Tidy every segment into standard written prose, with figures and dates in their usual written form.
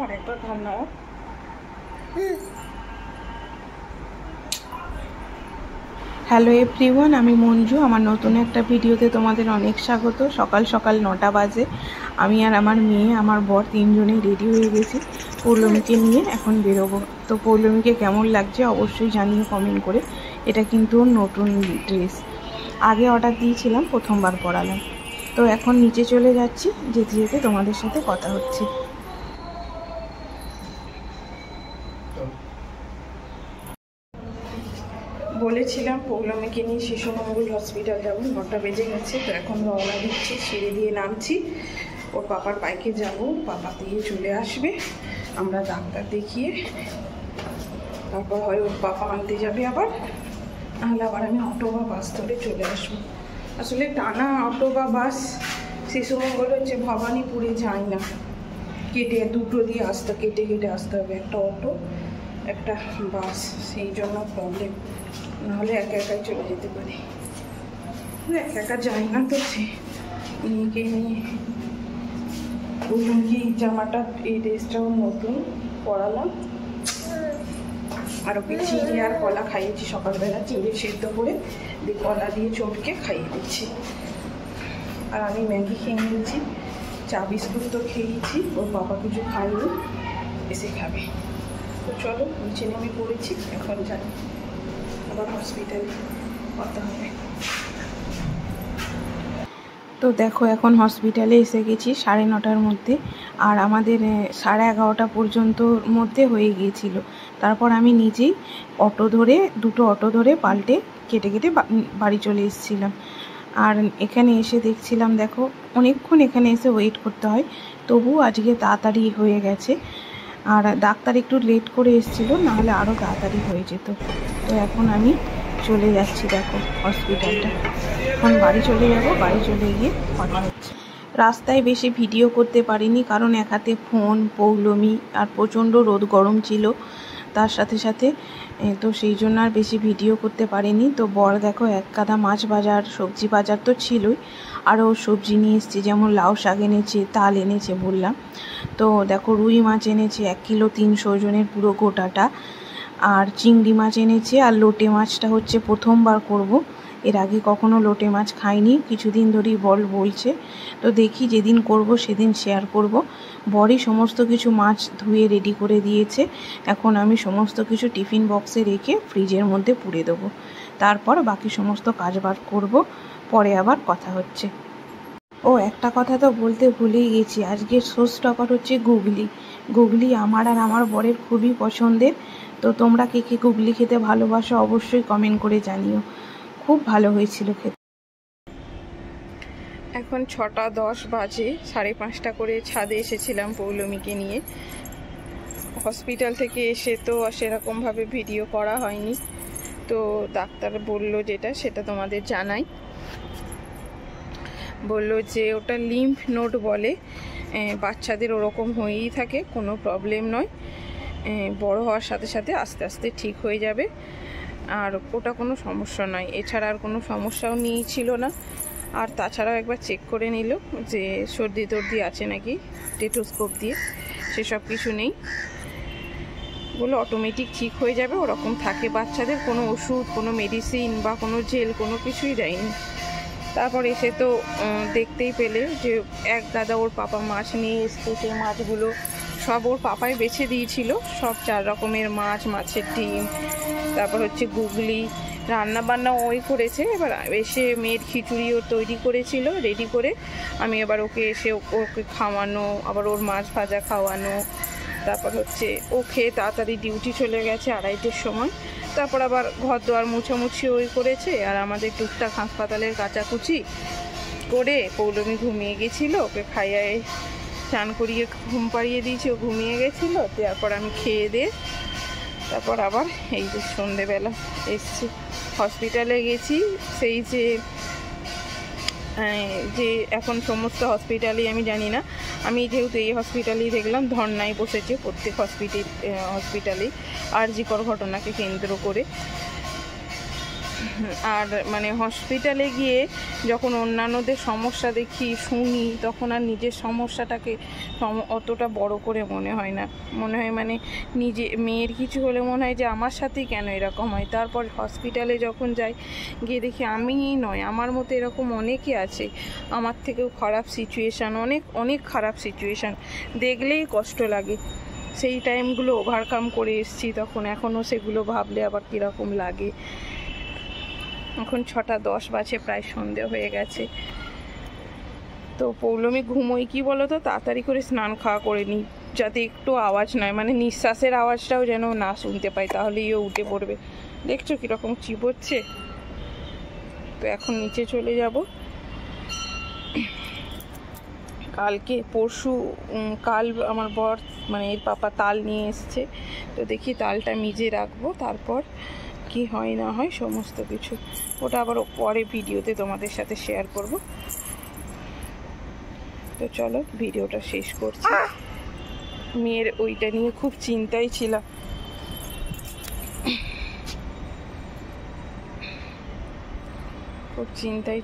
অনেকবার ধান নাও। Hello everyone, আমি মঞ্জু। আমার নতুন একটা ভিডিওতে তোমাদের অনেক স্বাগত। সকাল সকাল 9টা বাজে। আমি আর আমার মেয়ে, আমার বর তিনজনেই রেডি হয়ে গেছি পৌলমীকে নিয়ে এখন বেরোবো। তো পৌলমীকে কেমন লাগছে অবশ্যই জানিয়ে কমেন্ট করে। এটা কিন্তু নতুন ড্রেস, আগে অর্ডার দিয়েছিলাম, প্রথমবার পরালাম। তো এখন নিচে চলে যাচ্ছি, যেতে যেতে তোমাদের সাথে কথা হচ্ছে। বলেছিলাম পৌলমীকে নিয়ে শিশুমঙ্গল হসপিটাল যাবো, 9টা বেজে গেছে। তো এখন রওনা দিচ্ছি, সিঁড়ি দিয়ে নামছি। ওর পাপার বাইকে যাব, পাপা দিয়ে চলে আসবে, আমরা ডাক্তার দেখিয়ে তারপর হয় ওর পাপা আনতে যাবে আবার, নাহলে আবার আমি অটো বা বাস ধরে চলে আসবো। আসলে টানা অটো বা বাস শিশুমঙ্গল হচ্ছে ভবানীপুরে যায় না, কেটে দুটো দিয়ে আসতে, কেটে কেটে আসতে হবে, একটা অটো একটা বাস। সেই জন্য প্রবলেম, নাহলে একা একাই চলে যেতে পারি। একা একা যাই না তো, মেয়েকে নিয়ে। বললাম কি জামাটা, এই ড্রেসটাও নতুন পরালাম, আর ওকে চিড়ে আর কলা খাইয়েছি সকালবেলা, চিড়ে সেদ্ধ করে দিয়ে কলা দিয়ে চটকে খাইয়ে দিচ্ছি। আর আমি ম্যাগি খেয়ে নিয়েছি, চা বিস্কুট তো খেয়েছি, ওর বাবা কিছু খাইনি, এসে খাবে। তো চলো, নিচে নেমে পড়েছি, এখন যাই আবার হসপিটালে কথা হবে। তো দেখো এখন হসপিটালে এসে গেছি 9:30টার মধ্যে, আর আমাদের 11:30 পর্যন্ত মধ্যে হয়ে গিয়েছিল। তারপর আমি নিজেই অটো ধরে, দুটো অটো ধরে পাল্টে কেটে কেটে বাড়ি চলে এসেছিলাম। আর এখানে এসে দেখছিলাম, দেখো অনেকক্ষণ এখানে এসে ওয়েট করতে হয়, তবু আজকে তাড়াতাড়ি হয়ে গেছে। আর ডাক্তার একটু লেট করে এসেছিলো, নাহলে আরও তাড়াতাড়ি হয়ে যেত। তো এখন আমি চলে যাচ্ছি, দেখো হসপিটালটা। এখন বাড়ি চলে যাব, বাড়ি চলে গিয়ে কথা হচ্ছে। রাস্তায় বেশি ভিডিও করতে পারিনি, কারণ এক হাতে ফোন, পৌলমী, আর প্রচণ্ড রোদ গরম ছিল তার সাথে সাথে, তো সেই জন্য আর বেশি ভিডিও করতে পারিনি। তো বর দেখো এক গাদা মাছ বাজার, সবজি বাজার তো ছিলই, আরও সবজি নিয়ে এসেছি, যেমন লাউ শাক এনেছে, তাল এনেছে বললাম। তো দেখো রুই মাছ এনেছে 1 কিলো 300 ওজনের পুরো গোটাটা, আর চিংড়ি মাছ এনেছে। আর লোটে মাছটা হচ্ছে প্রথমবার করব, এর আগে কখনো লোটে মাছ খাইনি, কিছুদিন ধরেই বলছে। তো দেখি যেদিন করব সেদিন শেয়ার করব। বরই সমস্ত কিছু মাছ ধুয়ে রেডি করে দিয়েছে, এখন আমি সমস্ত কিছু টিফিন বক্সে রেখে ফ্রিজের মধ্যে পুড়ে দেবো, তারপর বাকি সমস্ত কাজবাজ করব। পরে আবার কথা হচ্ছে। ও একটা কথা তো বলতে ভুলেই গেছি, আজকের শো স্টপার হচ্ছে গুগলি। গুগলি আমার আর আমার বরের খুবই পছন্দের। তো তোমরা কে কে গুগলি খেতে ভালোবাসো অবশ্যই কমেন্ট করে জানিও, খুব ভালো হয়েছিল খেতে। এখন 6:10 বাজে, 5:30 করে ছাদে এসেছিলাম পৌলমীকে নিয়ে। হসপিটাল থেকে এসে তো সেরকমভাবে ভিডিও করা হয়নি, তো ডাক্তার বললো যেটা সেটা তোমাদের জানাই। বললো যে ওটা লিম্ফ নোড বলে, বাচ্চাদের ওরকম হয়েই থাকে, কোনো প্রবলেম নয়, বড় হওয়ার সাথে সাথে আস্তে আস্তে ঠিক হয়ে যাবে, আর ওটা কোনো সমস্যা নয়। এছাড়া আর কোনো সমস্যাও ছিল না। আর তাছাড়াও একবার চেক করে নিল যে সর্দি টর্দি আছে নাকি, স্টেথোস্কোপ দিয়ে, সেসব কিছু নেই। বলে অটোমেটিক ঠিক হয়ে যাবে, ওরকম থাকে বাচ্চাদের, কোনো ওষুধ, কোনো মেডিসিন বা কোনো জেল কোনো কিছুই দেয়নি। তারপর এসে তো দেখতেই পেলে যে এক গাদা ওর পাপা মাছ নিয়ে এসছে, সেই মাছগুলো সব ওর পাপাই বেছে দিয়েছিল, সব 4 রকমের মাছ, মাছের ডিম, তারপর হচ্ছে গুগলি, রান্না বান্না ওই করেছে। এবার এসে মেয়ের খিচুড়িও তৈরি করেছিল রেডি করে, আমি এবার ওকে এসে ওকে খাওয়ানো, আবার ওর মাছ ভাজা খাওয়ানো, তারপর হচ্ছে ও খেয়ে তাড়াতাড়ি ডিউটি চলে গেছে 2:30-এর সময়। তারপর আবার ঘর দোয়ার মুছামুছি ওই করেছে, আর আমাদের টুকটাক হাসপাতালের কাচাকুচি করে পৌলমী ঘুমিয়ে গেছিলো, ওকে খাইয়ে চান করিয়ে ঘুম পাড়িয়ে দিয়েছি, ও ঘুমিয়ে গেছিলো। তারপর আমি খেয়ে দিয়ে তারপর আবার এই যে সন্ধেবেলা এসছি, হসপিটালে গেছি। সেই যে এখন সমস্ত হসপিটালই আমি জানি না, আমি যেহেতু এই হসপিটালেই দেখলাম ধর্নায় বসেছে প্রত্যেক হসপিটালেই আরজিকর ঘটনাকে কেন্দ্র করে। আর মানে হসপিটালে গিয়ে যখন অন্যান্যদের সমস্যা দেখি শুনি তখন আর নিজের সমস্যাটাকে অতটা বড় করে মনে হয় না, মনে হয় মানে নিজে মেয়ের কিছু হলে মনে হয় যে আমার সাথেই কেন এরকম হয়। তারপর হসপিটালে যখন যাই গিয়ে দেখি আমিই নয়, আমার মতো এরকম অনেকে আছে, আমার থেকেও খারাপ সিচুয়েশান, অনেক অনেক খারাপ সিচুয়েশান, দেখলেই কষ্ট লাগে। সেই টাইমগুলো ওভারকাম করে এসেছি তখন, এখনও সেগুলো ভাবলে আবার কীরকম লাগে। এখন 6:10 বাজে, প্রায় সন্ধে হয়ে গেছে। তো পৌলমী ঘুমোই কি বলো তো, তাড়াতাড়ি করে স্নান খাওয়া করে নিই, যাতে একটু আওয়াজ নয়, মানে নিঃশ্বাসের আওয়াজটাও যেন না শুনতে পাই, তাহলেই ও উঠে পড়বে। দেখছো কীরকম চিবোচ্ছে। তো এখন নিচে চলে যাব। কালকে পরশু কাল আমার বর মানে এর পাপা তাল নিয়ে এসছে, তো দেখি তালটা মিজে রাখবো, তারপর কি হয় না হয় সমস্ত কিছু ওটা আবার পরে ভিডিওতে তোমাদের সাথে শেয়ার করব। তো চলো ভিডিওটা শেষ করছি। মেয়ের ওইটা নিয়ে খুব চিন্তায়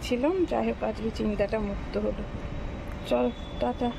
ছিলাম, যাই হোক আজকে চিন্তাটা মুক্ত হলো। চলো টাটা।